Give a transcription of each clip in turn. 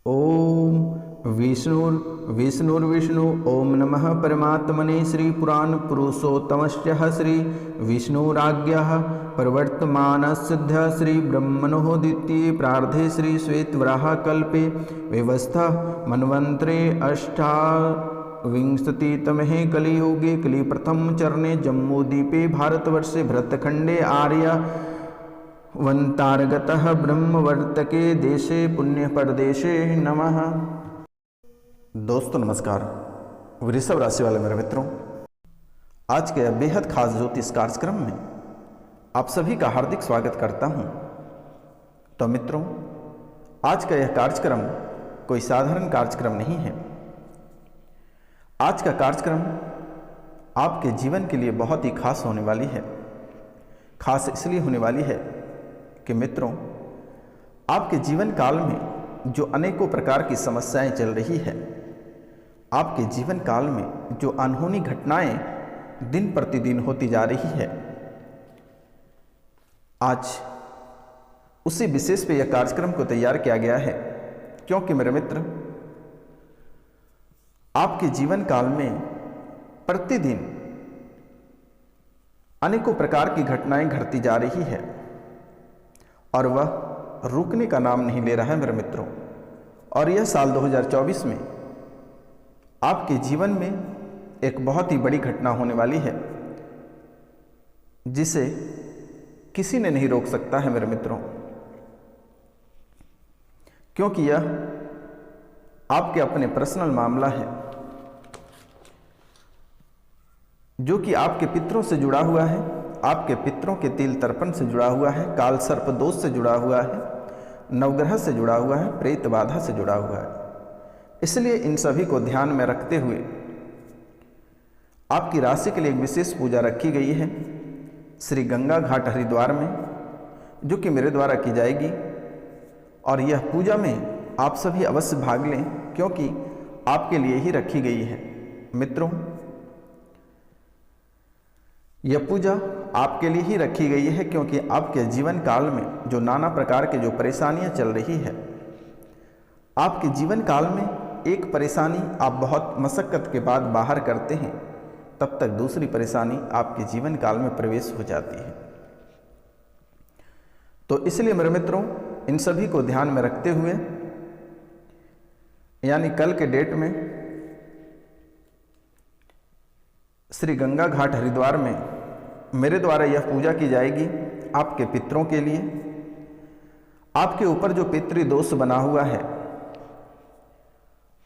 ओम विष्णुर्विष्णु ओम नमः परमात्मने श्री पुराण पुरुषोत्तमस्य श्री विष्णुराज्ञः प्रवर्तमानस्य श्री ब्रह्मणो द्वितीय प्रार्धे श्री श्वेतवराह कल्पे व्यवस्था मन्वंतरे अष्टाविंशतितमे कलियुगे कलिप्रथम चरणे जम्बूद्वीपे भारतवर्षे भरतखंडे आर्य वंतार्गतः ब्रह्मवर्तके देशे पुण्य परदेशे नमः। दोस्तों नमस्कार। वृषभ राशि वाले मेरे मित्रों, आज के बेहद खास ज्योतिष कार्यक्रम में आप सभी का हार्दिक स्वागत करता हूं। तो मित्रों, आज का यह कार्यक्रम कोई साधारण कार्यक्रम नहीं है। आज का कार्यक्रम आपके जीवन के लिए बहुत ही खास होने वाली है। खास इसलिए होने वाली है कि मित्रों, आपके जीवन काल में जो अनेकों प्रकार की समस्याएं चल रही है, आपके जीवन काल में जो अनहोनी घटनाएं दिन प्रतिदिन होती जा रही है, आज उसी विशेष पे यह कार्यक्रम को तैयार किया गया है। क्योंकि मेरे मित्र, आपके जीवन काल में प्रतिदिन अनेकों प्रकार की घटनाएं घटती जा रही है और वह रुकने का नाम नहीं ले रहा है मेरे मित्रों। और यह साल 2024 में आपके जीवन में एक बहुत ही बड़ी घटना होने वाली है, जिसे किसी ने नहीं रोक सकता है मेरे मित्रों। क्योंकि यह आपके अपने पर्सनल मामला है, जो कि आपके पितरों से जुड़ा हुआ है, आपके पितरों के तिल तर्पण से जुड़ा हुआ है, काल सर्प दोष से जुड़ा हुआ है, नवग्रह से जुड़ा हुआ है, प्रेत बाधा से जुड़ा हुआ है। इसलिए इन सभी को ध्यान में रखते हुए आपकी राशि के लिए एक विशेष पूजा रखी गई है श्री गंगा घाट हरिद्वार में, जो कि मेरे द्वारा की जाएगी। और यह पूजा में आप सभी अवश्य भाग लें, क्योंकि आपके लिए ही रखी गई है। मित्रों, यह पूजा आपके लिए ही रखी गई है, क्योंकि आपके जीवन काल में जो नाना प्रकार के जो परेशानियां चल रही है, आपके जीवन काल में एक परेशानी आप बहुत मशक्कत के बाद बाहर करते हैं, तब तक दूसरी परेशानी आपके जीवन काल में प्रवेश हो जाती है। तो इसलिए मेरे मित्रों, इन सभी को ध्यान में रखते हुए, यानी कल के डेट में श्री गंगा घाट हरिद्वार में मेरे द्वारा यह पूजा की जाएगी आपके पितरों के लिए। आपके ऊपर जो पितृ दोष बना हुआ है,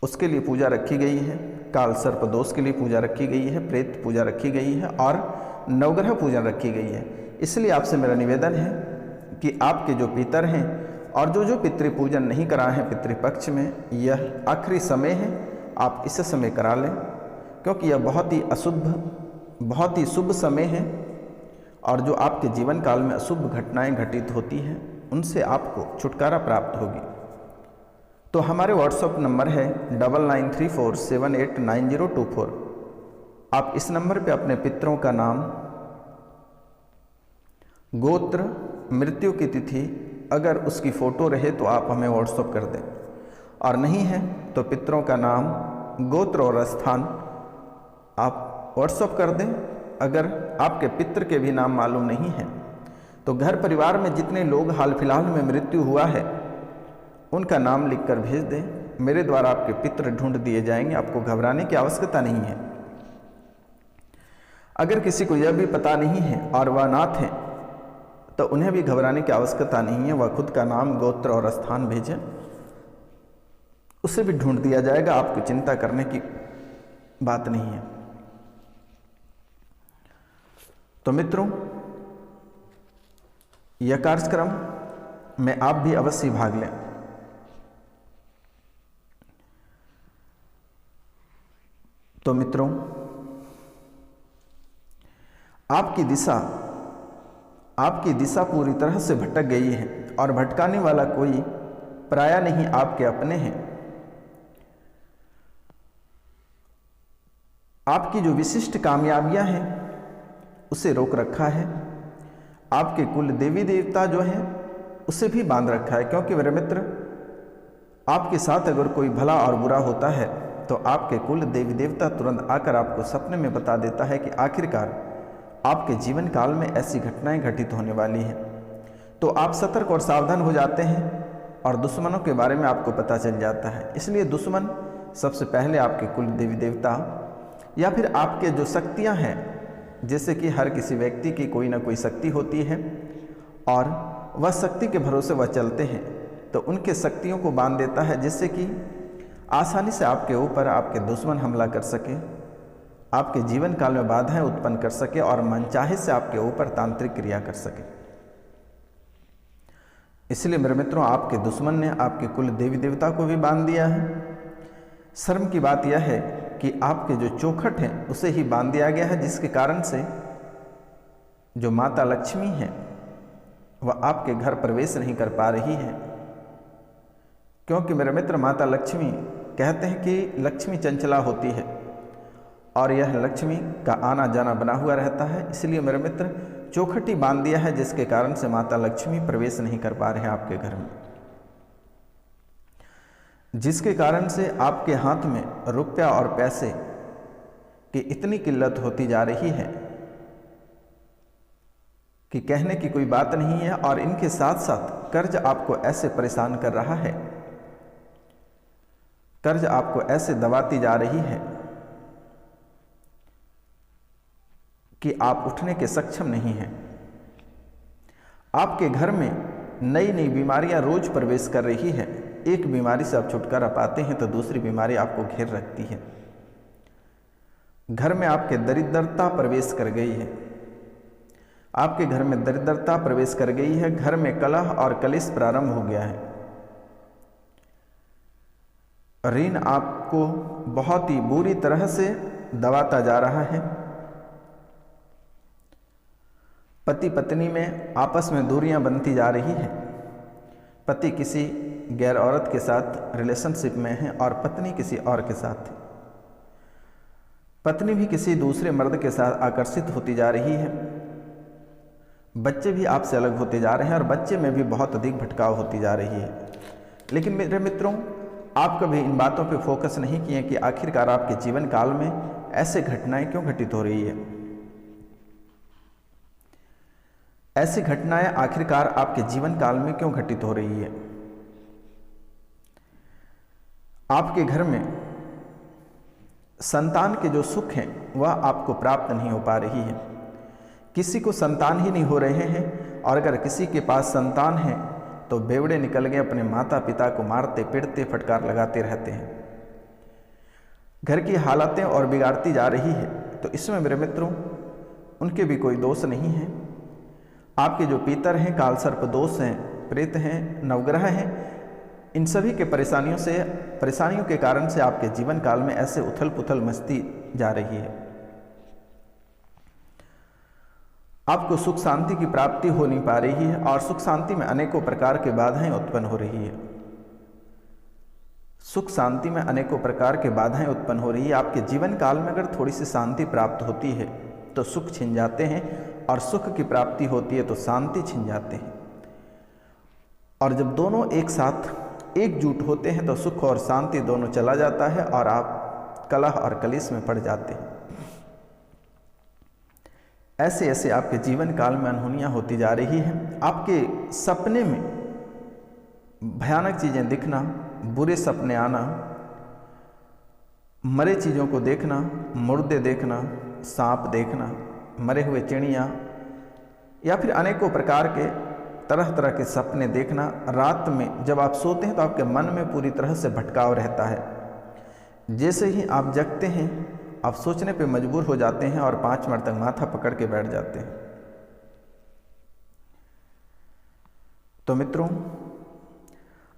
उसके लिए पूजा रखी गई है। काल सर्प दोष के लिए पूजा रखी गई है, प्रेत पूजा रखी गई है और नवग्रह पूजन रखी गई है। इसलिए आपसे मेरा निवेदन है कि आपके जो पितर हैं और जो पितृ पूजन नहीं कराए हैं पितृपक्ष में, यह आखिरी समय है, आप इस समय करा लें, क्योंकि यह बहुत ही अशुभ, बहुत ही शुभ समय है। और जो आपके जीवन काल में अशुभ घटनाएं घटित होती हैं, उनसे आपको छुटकारा प्राप्त होगी। तो हमारे व्हाट्सएप नंबर है 9934789024। आप इस नंबर पे अपने पितरों का नाम, गोत्र, मृत्यु की तिथि, अगर उसकी फ़ोटो रहे तो आप हमें व्हाट्सएप कर दें, और नहीं है तो पितरों का नाम, गोत्र और स्थान आप व्हाट्सएप कर दें। अगर आपके पितृ के भी नाम मालूम नहीं है तो घर परिवार में जितने लोग हाल फिलहाल में मृत्यु हुआ है, उनका नाम लिखकर भेज दें। मेरे द्वारा आपके पितृ ढूंढ दिए जाएंगे, आपको घबराने की आवश्यकता नहीं है। अगर किसी को यह भी पता नहीं है और वह अनाथ है, तो उन्हें भी घबराने की आवश्यकता नहीं है। वह खुद का नाम, गोत्र और स्थान भेजें, उसे भी ढूंढ दिया जाएगा। आपको चिंता करने की बात नहीं है। तो मित्रों, यह कार्यक्रम में आप भी अवश्य भाग लें। तो मित्रों, आपकी दिशा पूरी तरह से भटक गई है और भटकाने वाला कोई पराया नहीं, आपके अपने हैं। आपकी जो विशिष्ट कामयाबियां हैं, उसे रोक रखा है। आपके कुल देवी देवता जो हैं, उसे भी बांध रखा है। क्योंकि मेरे मित्र, आपके साथ अगर कोई भला और बुरा होता है तो आपके कुल देवी देवता तुरंत आकर आपको सपने में बता देता है कि आखिरकार आपके जीवन काल में ऐसी घटनाएं घटित होने वाली हैं। तो आप सतर्क और सावधान हो जाते हैं और दुश्मनों के बारे में आपको पता चल जाता है। इसलिए दुश्मन सबसे पहले आपके कुल देवी देवता या फिर आपके जो शक्तियां हैं, जैसे कि हर किसी व्यक्ति की कोई ना कोई शक्ति होती है और वह शक्ति के भरोसे वह चलते हैं, तो उनके शक्तियों को बांध देता है जिससे कि आसानी से आपके ऊपर आपके दुश्मन हमला कर सके, आपके जीवन काल में बाधाएं उत्पन्न कर सके और मनचाहे से आपके ऊपर तांत्रिक क्रिया कर सके। इसलिए मेरे मित्रों, आपके दुश्मन ने आपके कुल देवी देवता को भी बांध दिया है। शर्म की बात यह है कि आपके जो चौखट हैं उसे ही बांध दिया गया है, जिसके कारण से जो माता लक्ष्मी है वह आपके घर प्रवेश नहीं कर पा रही है। क्योंकि मेरे मित्र, माता लक्ष्मी कहते हैं कि लक्ष्मी चंचला होती है और यह लक्ष्मी का आना जाना बना हुआ रहता है। इसलिए मेरे मित्र, चौखट ही बांध दिया है, जिसके कारण से माता लक्ष्मी प्रवेश नहीं कर पा रहे हैं आपके घर में, जिसके कारण से आपके हाथ में रुपया और पैसे की इतनी किल्लत होती जा रही है कि कहने की कोई बात नहीं है। और इनके साथ साथ कर्ज आपको ऐसे परेशान कर रहा है, कर्ज आपको ऐसे दबाती जा रही है कि आप उठने के सक्षम नहीं हैं। आपके घर में नई नई बीमारियां रोज प्रवेश कर रही है। एक बीमारी से आप छुटकारा पाते हैं तो दूसरी बीमारी आपको घेर रखती है। घर में आपके दरिद्रता प्रवेश कर गई है, आपके घर में दरिद्रता प्रवेश कर गई है। घर में कलह और कलेश प्रारंभ हो गया है। ऋण आपको बहुत ही बुरी तरह से दबाता जा रहा है। पति पत्नी में आपस में दूरियां बनती जा रही है। पति किसी गैर औरत के साथ रिलेशनशिप में है और पत्नी किसी और के साथ है। पत्नी भी किसी दूसरे मर्द के साथ आकर्षित होती जा रही है। बच्चे भी आपसे अलग होते जा रहे हैं और बच्चे में भी बहुत अधिक भटकाव होती जा रही है। लेकिन मेरे मित्रों, आप कभी इन बातों पे फोकस नहीं किए कि आखिरकार आपके जीवन काल में ऐसे घटनाएं क्यों घटित हो रही है। ऐसी घटनाएं आखिरकार आपके जीवन काल में क्यों घटित हो रही है। आपके घर में संतान के जो सुख हैं वह आपको प्राप्त नहीं हो पा रही है। किसी को संतान ही नहीं हो रहे हैं और अगर किसी के पास संतान है तो बेवड़े निकल गए, अपने माता पिता को मारते पीटते फटकार लगाते रहते हैं। घर की हालतें और बिगाड़ती जा रही है। तो इसमें मेरे मित्रों, उनके भी कोई दोष नहीं है। आपके जो पितर हैं, काल सर्प दोष हैं, प्रेत हैं, नवग्रह हैं, इन सभी के परेशानियों के कारण से आपके जीवन काल में ऐसे उथल पुथल मचती जा रही है। आपको सुख शांति की प्राप्ति हो नहीं पा रही है और सुख शांति में अनेकों प्रकार के बाधाएं उत्पन्न हो रही है। सुख शांति में अनेकों प्रकार के बाधाएं उत्पन्न हो रही है। आपके जीवन काल में अगर थोड़ी सी शांति प्राप्त होती है तो सुख छिन जाते हैं और सुख की प्राप्ति होती है तो शांति छिन जाते हैं। और जब दोनों एक साथ एकजुट होते हैं तो सुख और शांति दोनों चला जाता है और आप कलह और कलेश में पड़ जाते हैं। ऐसे ऐसे आपके जीवन काल में अनहोनियां होती जा रही हैं। आपके सपने में भयानक चीज़ें दिखना, बुरे सपने आना, मरे चीज़ों को देखना, मुर्दे देखना, सांप देखना, मरे हुए चिड़िया या फिर अनेकों प्रकार के तरह तरह के सपने देखना। रात में जब आप सोते हैं तो आपके मन में पूरी तरह से भटकाव रहता है। जैसे ही आप जगते हैं आप सोचने पे मजबूर हो जाते हैं और 5 मिनट तक माथा पकड़ के बैठ जाते हैं। तो मित्रों,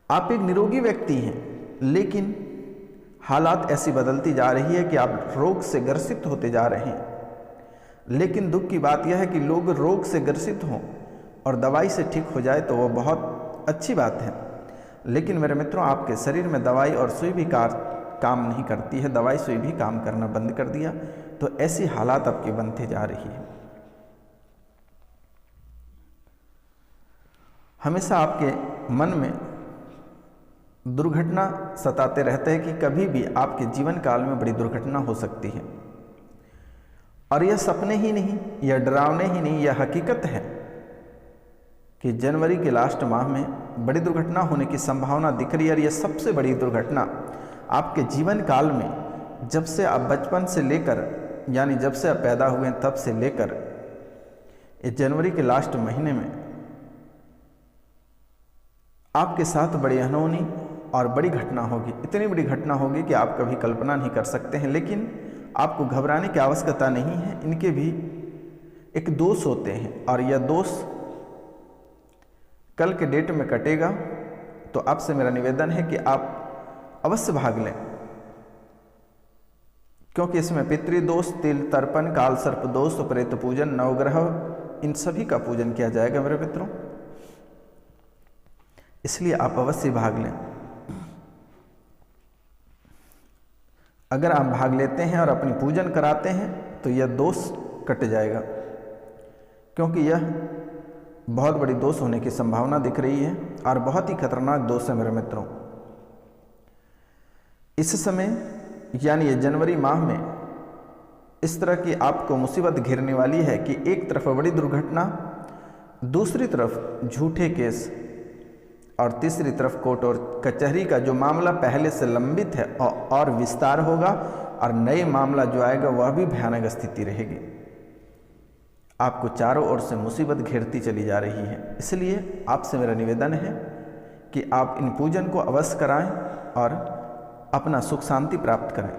आप एक निरोगी व्यक्ति हैं, लेकिन हालात ऐसी बदलती जा रही है कि आप रोग से ग्रसित होते जा रहे हैं। लेकिन दुख की बात यह है कि लोग रोग से ग्रसित हों और दवाई से ठीक हो जाए तो वो बहुत अच्छी बात है। लेकिन मेरे मित्रों, आपके शरीर में दवाई और सुई भी काम नहीं करती है। दवाई सुई भी काम करना बंद कर दिया तो ऐसी हालात आपकी बनती जा रही है। हमेशा आपके मन में दुर्घटना सताते रहते हैं कि कभी भी आपके जीवन काल में बड़ी दुर्घटना हो सकती है। और यह सपने ही नहीं, यह डरावने ही नहीं, यह हकीकत है कि जनवरी के लास्ट माह में बड़ी दुर्घटना होने की संभावना दिख रही है। और यह सबसे बड़ी दुर्घटना आपके जीवन काल में जब से आप बचपन से लेकर, यानी जब से आप पैदा हुए तब से लेकर इस जनवरी के लास्ट महीने में आपके साथ बड़ी अनहोनी और बड़ी घटना होगी। इतनी बड़ी घटना होगी कि आप कभी कल्पना नहीं कर सकते हैं। लेकिन आपको घबराने की आवश्यकता नहीं है। इनके भी एक दोष होते हैं और यह दोष कल के डेट में कटेगा। तो आपसे मेरा निवेदन है कि आप अवश्य भाग लें, क्योंकि इसमें पितृदोष, तिल तर्पण, काल सर्प दोष, प्रेत पूजन, नवग्रह, इन सभी का पूजन किया जाएगा मेरे मित्रों। इसलिए आप अवश्य भाग लें। अगर आप भाग लेते हैं और अपनी पूजन कराते हैं तो यह दोष कट जाएगा, क्योंकि यह बहुत बड़ी दोष होने की संभावना दिख रही है और बहुत ही खतरनाक दोष है मेरे मित्रों। इस समय यानी ये जनवरी माह में इस तरह की आपको मुसीबत घिरने वाली है कि एक तरफ बड़ी दुर्घटना, दूसरी तरफ झूठे केस और तीसरी तरफ कोर्ट और कचहरी का जो मामला पहले से लंबित है और विस्तार होगा और नए मामला जो आएगा वह भी भयानक स्थिति रहेगी। आपको चारों ओर से मुसीबत घेरती चली जा रही है। इसलिए आपसे मेरा निवेदन है कि आप इन पूजन को अवश्य कराएं और अपना सुख शांति प्राप्त करें।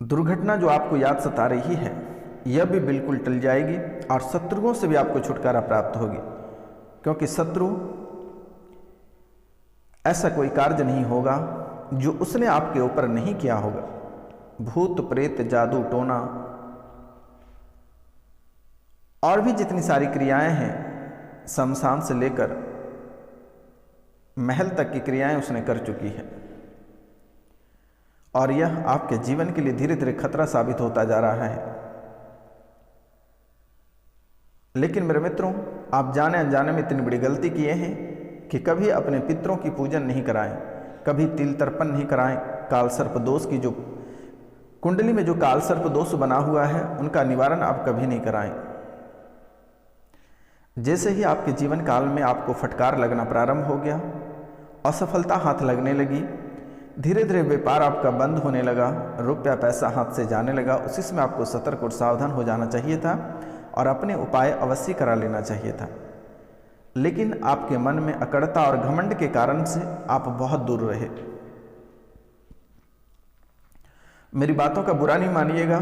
दुर्घटना जो आपको याद सता रही है यह भी बिल्कुल टल जाएगी और शत्रुओं से भी आपको छुटकारा प्राप्त होगी, क्योंकि शत्रु ऐसा कोई कार्य नहीं होगा जो उसने आपके ऊपर नहीं किया होगा। भूत प्रेत, जादू टोना और भी जितनी सारी क्रियाएं हैं, शमशान से लेकर महल तक की क्रियाएं उसने कर चुकी है और यह आपके जीवन के लिए धीरे धीरे खतरा साबित होता जा रहा है। लेकिन मेरे मित्रों, आप जाने अनजाने में इतनी बड़ी गलती किए हैं कि कभी अपने पितरों की पूजन नहीं कराएं, कभी तिल तर्पण नहीं कराएं। काल सर्प दोष की जो कुंडली में जो काल सर्प दोष बना हुआ है उनका निवारण आप कभी नहीं कराएं। जैसे ही आपके जीवन काल में आपको फटकार लगना प्रारंभ हो गया, असफलता हाथ लगने लगी, धीरे धीरे व्यापार आपका बंद होने लगा, रुपया पैसा हाथ से जाने लगा, उसी समय आपको सतर्क और सावधान हो जाना चाहिए था और अपने उपाय अवश्य करा लेना चाहिए था। लेकिन आपके मन में अकड़ता और घमंड के कारण से आप बहुत दूर रहे। मेरी बातों का बुरा नहीं मानिएगा,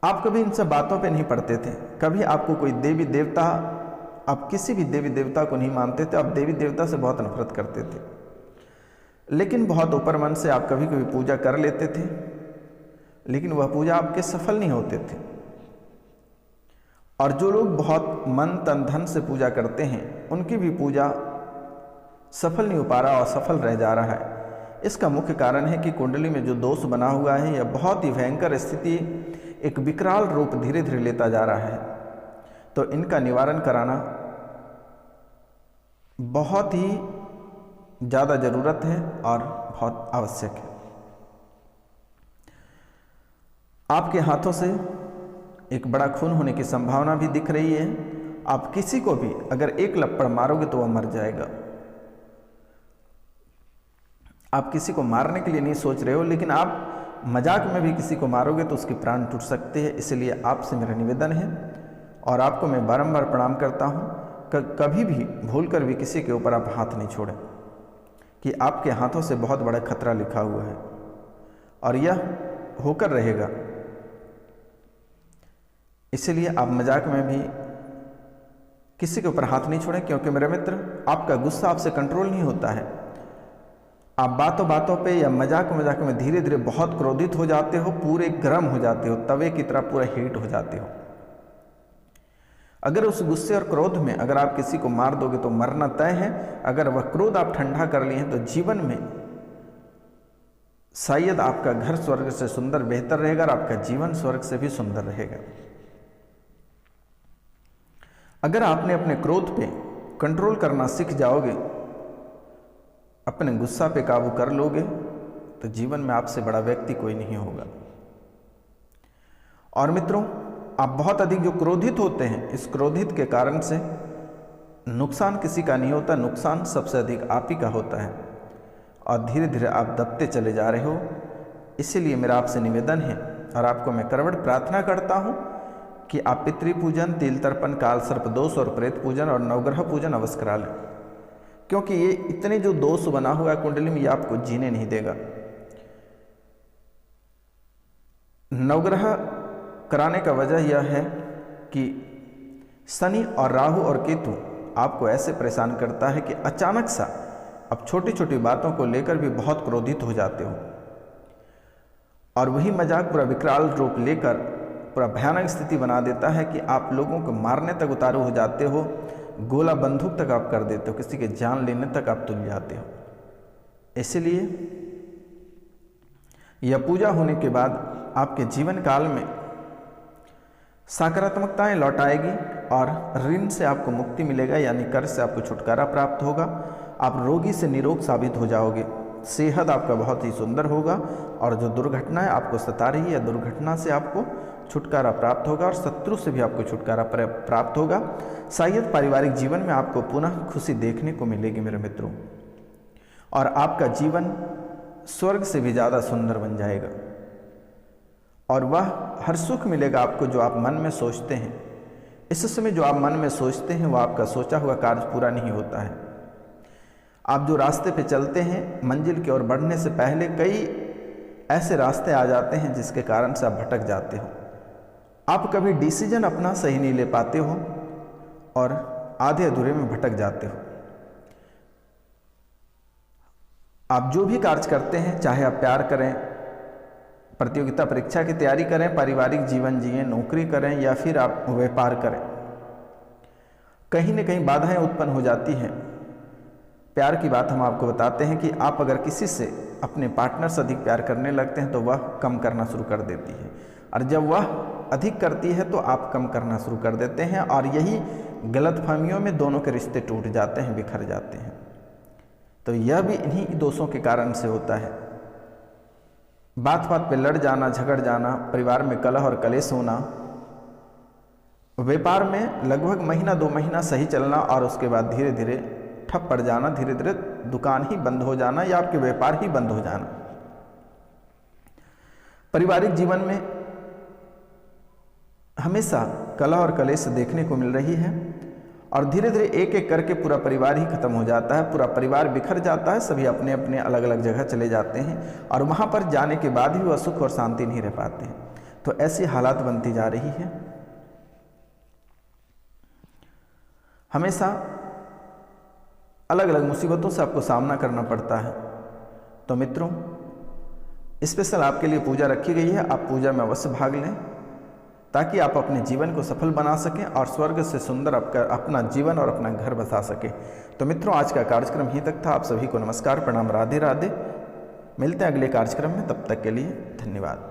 आप कभी इन सब बातों पे नहीं पड़ते थे। कभी आपको कोई देवी देवता, आप किसी भी देवी देवता को नहीं मानते थे, आप देवी देवता से बहुत नफरत करते थे। लेकिन बहुत ऊपर मन से आप कभी कभी पूजा कर लेते थे, लेकिन वह पूजा आपके सफल नहीं होते थे। और जो लोग बहुत मन तन धन से पूजा करते हैं उनकी भी पूजा सफल नहीं हो पा रहा और असफल रह जा रहा है। इसका मुख्य कारण है कि कुंडली में जो दोष बना हुआ है यह बहुत ही भयंकर स्थिति, एक विकराल रूप धीरे धीरे लेता जा रहा है। तो इनका निवारण कराना बहुत ही ज़्यादा ज़रूरत है और बहुत आवश्यक है। आपके हाथों से एक बड़ा खून होने की संभावना भी दिख रही है। आप किसी को भी अगर एक लपड़ मारोगे तो वह मर जाएगा। आप किसी को मारने के लिए नहीं सोच रहे हो, लेकिन आप मजाक में भी किसी को मारोगे तो उसके प्राण टूट सकते हैं। इसलिए आपसे मेरा निवेदन है और आपको मैं बारंबार प्रणाम करता हूँ, कभी भी भूलकर भी किसी के ऊपर आप हाथ नहीं छोड़ें, कि आपके हाथों से बहुत बड़ा खतरा लिखा हुआ है और यह होकर रहेगा। इसलिए आप मजाक में भी किसी के ऊपर हाथ नहीं छोड़ें, क्योंकि मेरे मित्र आपका गुस्सा आपसे कंट्रोल नहीं होता है। आप बातों बातों पे या मजाक मजाक में धीरे धीरे बहुत क्रोधित हो जाते हो, पूरे गर्म हो जाते हो, तवे की तरह पूरा हीट हो जाते हो। अगर उस गुस्से और क्रोध में अगर आप किसी को मार दोगे तो मरना तय है। अगर वह क्रोध आप ठंडा कर लिए हैं तो जीवन में शायद आपका घर स्वर्ग से सुंदर बेहतर रहेगा और आपका जीवन स्वर्ग से भी सुंदर रहेगा। अगर आपने अपने क्रोध पे कंट्रोल करना सीख जाओगे, अपने गुस्सा पे काबू कर लोगे, तो जीवन में आपसे बड़ा व्यक्ति कोई नहीं होगा। और मित्रों, आप बहुत अधिक जो क्रोधित होते हैं, इस क्रोधित के कारण से नुकसान किसी का नहीं होता, नुकसान सबसे अधिक आप ही का होता है। और धीरे धीरे आप दबते चले जा रहे हो। इसीलिए मेरा आपसे निवेदन है और आपको मैं करवट प्रार्थना करता हूँ कि आप पितृ पूजन, तिल तर्पण, काल सर्प दोष और प्रेत पूजन और नवग्रह पूजन अवश्य करा लें, क्योंकि ये इतने जो दोष बना हुआ है कुंडली में, ये आपको जीने नहीं देगा। नवग्रह कराने का वजह यह है कि शनि और राहु और केतु आपको ऐसे परेशान करता है कि अचानक सा अब छोटी छोटी बातों को लेकर भी बहुत क्रोधित हो जाते हो, और वही मजाक पूरा विकराल रूप लेकर पूरा भयानक स्थिति बना देता है कि आप लोगों को मारने तक उतारू हो जाते हो, गोला बंदूक तक आप कर देते हो, किसी के जान लेने तक आप तुल जाते हो। इसलिए यह पूजा होने के बाद आपके जीवन काल में सकारात्मकताएं लौट आएगी और ऋण से आपको मुक्ति मिलेगा, यानी कर्ज से आपको छुटकारा प्राप्त होगा। आप रोगी से निरोग साबित हो जाओगे, सेहत आपका बहुत ही सुंदर होगा, और जो दुर्घटनाएं आपको सता रही है, दुर्घटना से आपको छुटकारा प्राप्त होगा और शत्रु से भी आपको छुटकारा प्राप्त होगा। शायद पारिवारिक जीवन में आपको पुनः खुशी देखने को मिलेगी मेरे मित्रों, और आपका जीवन स्वर्ग से भी ज़्यादा सुंदर बन जाएगा, और वह हर सुख मिलेगा आपको जो आप मन में सोचते हैं। इस समय जो आप मन में सोचते हैं, वह आपका सोचा हुआ कार्य पूरा नहीं होता है। आप जो रास्ते पे चलते हैं, मंजिल की ओर बढ़ने से पहले कई ऐसे रास्ते आ जाते हैं जिसके कारण से आप भटक जाते हो। आप कभी डिसीजन अपना सही नहीं ले पाते हो और आधे अधूरे में भटक जाते हो। आप जो भी कार्य करते हैं, चाहे आप प्यार करें, प्रतियोगिता परीक्षा की तैयारी करें, पारिवारिक जीवन जिएं, नौकरी करें या फिर आप व्यापार करें, कहीं न कहीं बाधाएं उत्पन्न हो जाती हैं। प्यार की बात हम आपको बताते हैं कि आप अगर किसी से अपने पार्टनर से अधिक प्यार करने लगते हैं तो वह कम करना शुरू कर देती है, और जब वह अधिक करती है तो आप कम करना शुरू कर देते हैं, और यही गलतफहमियों में दोनों के रिश्ते टूट जाते हैं, बिखर जाते हैं। तो यह भी इन्हीं दोषों के कारण से होता है। बात बात पे लड़ जाना, झगड़ जाना, परिवार में कलह और कलेश होना, व्यापार में लगभग महीना 2 महीना सही चलना और उसके बाद धीरे धीरे ठप पड़ जाना, धीरे धीरे दुकान ही बंद हो जाना या आपके व्यापार ही बंद हो जाना। पारिवारिक जीवन में हमेशा कलह और कलेश देखने को मिल रही है, और धीरे धीरे एक एक करके पूरा परिवार ही खत्म हो जाता है, पूरा परिवार बिखर जाता है, सभी अपने अपने अलग अलग जगह चले जाते हैं, और वहाँ पर जाने के बाद भी वह सुख और शांति नहीं रह पाते हैं। तो ऐसी हालात बनती जा रही है। हमेशा अलग अलग मुसीबतों से आपको सामना करना पड़ता है। तो मित्रों, स्पेशल आपके लिए पूजा रखी गई है, आप पूजा में अवश्य भाग लें ताकि आप अपने जीवन को सफल बना सकें और स्वर्ग से सुंदर आपका अपना जीवन और अपना घर बसा सकें। तो मित्रों, आज का कार्यक्रम यहीं तक था। आप सभी को नमस्कार, प्रणाम, राधे राधे। मिलते हैं अगले कार्यक्रम में, तब तक के लिए धन्यवाद।